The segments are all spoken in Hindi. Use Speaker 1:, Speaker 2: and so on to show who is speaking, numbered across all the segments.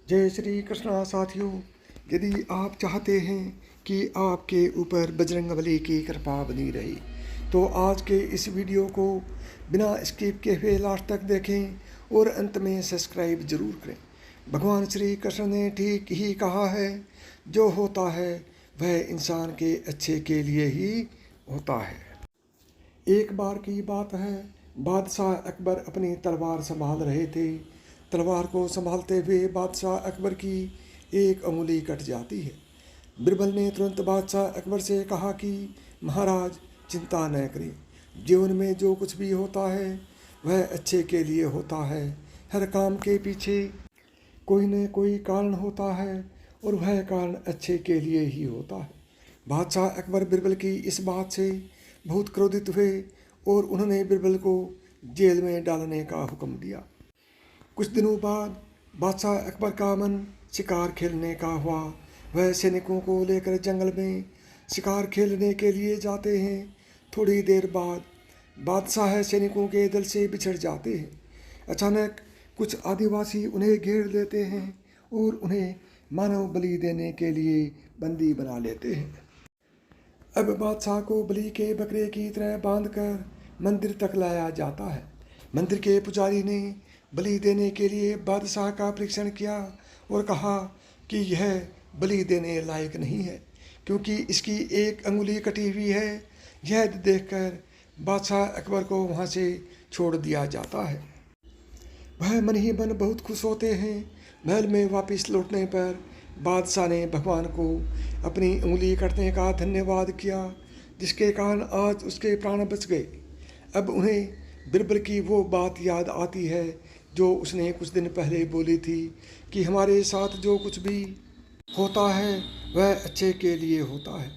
Speaker 1: जय श्री कृष्णा साथियों। यदि आप चाहते हैं कि आपके ऊपर बजरंगबली की कृपा बनी रहे तो आज के इस वीडियो को बिना स्किप किए हुए लास्ट तक देखें और अंत में सब्सक्राइब जरूर करें। भगवान श्री कृष्ण ने ठीक ही कहा है, जो होता है वह इंसान के अच्छे के लिए ही होता है। एक बार की बात है, बादशाह अकबर अपनी तलवार संभाल रहे थे। तलवार को संभालते हुए बादशाह अकबर की एक अंगुली कट जाती है। बिरबल ने तुरंत बादशाह अकबर से कहा कि महाराज चिंता न करें, जीवन में जो कुछ भी होता है वह अच्छे के लिए होता है। हर काम के पीछे कोई न कोई कारण होता है और वह कारण अच्छे के लिए ही होता है। बादशाह अकबर बिरबल की इस बात से बहुत क्रोधित हुए और उन्होंने बिरबल को जेल में डालने का हुक्म दिया। कुछ दिनों बाद बादशाह अकबर का मन शिकार खेलने का हुआ। वह सैनिकों को लेकर जंगल में शिकार खेलने के लिए जाते हैं। थोड़ी देर बाद बादशाह सैनिकों के दल से बिछड़ जाते हैं। अचानक कुछ आदिवासी उन्हें घेर लेते हैं और उन्हें मानव बलि देने के लिए बंदी बना लेते हैं। अब बादशाह को बलि के बकरे की तरह बांधकर मंदिर तक लाया जाता है। मंदिर के पुजारी ने बलि देने के लिए बादशाह का परीक्षण किया और कहा कि यह बलि देने लायक नहीं है, क्योंकि इसकी एक अंगुली कटी हुई है। यह देखकर बादशाह अकबर को वहाँ से छोड़ दिया जाता है। वह मन ही मन बहुत खुश होते हैं। महल में वापस लौटने पर बादशाह ने भगवान को अपनी उंगली कटने का धन्यवाद किया, जिसके कारण आज उसके प्राण बच गए। अब उन्हें बिरबल की वो बात याद आती है जो उसने कुछ दिन पहले बोली थी कि हमारे साथ जो कुछ भी होता है वह अच्छे के लिए होता है।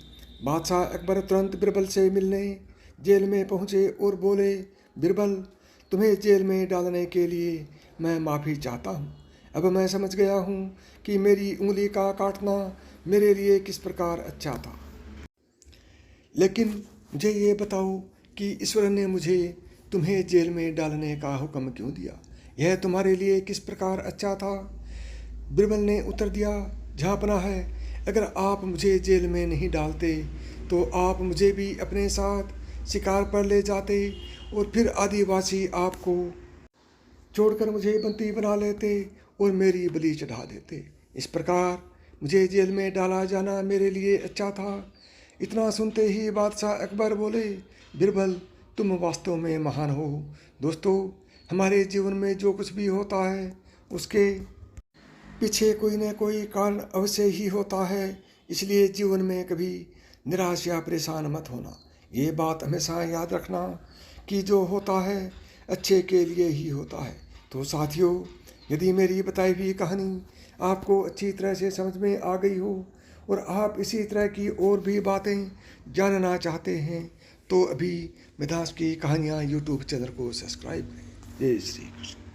Speaker 1: बादशाह अकबर तुरंत बिरबल से मिलने जेल में पहुँचे और बोले, बिरबल, तुम्हें जेल में डालने के लिए मैं माफ़ी चाहता हूँ। अब मैं समझ गया हूँ कि मेरी उंगली का काटना मेरे लिए किस प्रकार अच्छा था। लेकिन मुझे ये बताओ कि ईश्वर ने मुझे तुम्हें जेल में डालने का हुक्म क्यों दिया? यह तुम्हारे लिए किस प्रकार अच्छा था? बिरबल ने उत्तर दिया, झाँपना है, अगर आप मुझे जेल में नहीं डालते तो आप मुझे भी अपने साथ शिकार पर ले जाते और फिर आदिवासी आपको छोड़कर मुझे बंदी बना लेते और मेरी बलि चढ़ा देते। इस प्रकार मुझे जेल में डाला जाना मेरे लिए अच्छा था। इतना सुनते ही बादशाह अकबर बोले, बिरबल, तुम वास्तव में महान हो। दोस्तों, हमारे जीवन में जो कुछ भी होता है उसके पीछे कोई न कोई कारण अवश्य ही होता है। इसलिए जीवन में कभी निराश या परेशान मत होना। ये बात हमेशा याद रखना कि जो होता है अच्छे के लिए ही होता है। तो साथियों, यदि मेरी बताई हुई कहानी आपको अच्छी तरह से समझ में आ गई हो और आप इसी तरह की और भी बातें जानना चाहते हैं तो अभी मिथास की कहानियाँ यूट्यूब चैनल को सब्सक्राइब करें। जय श्री कृष्ण।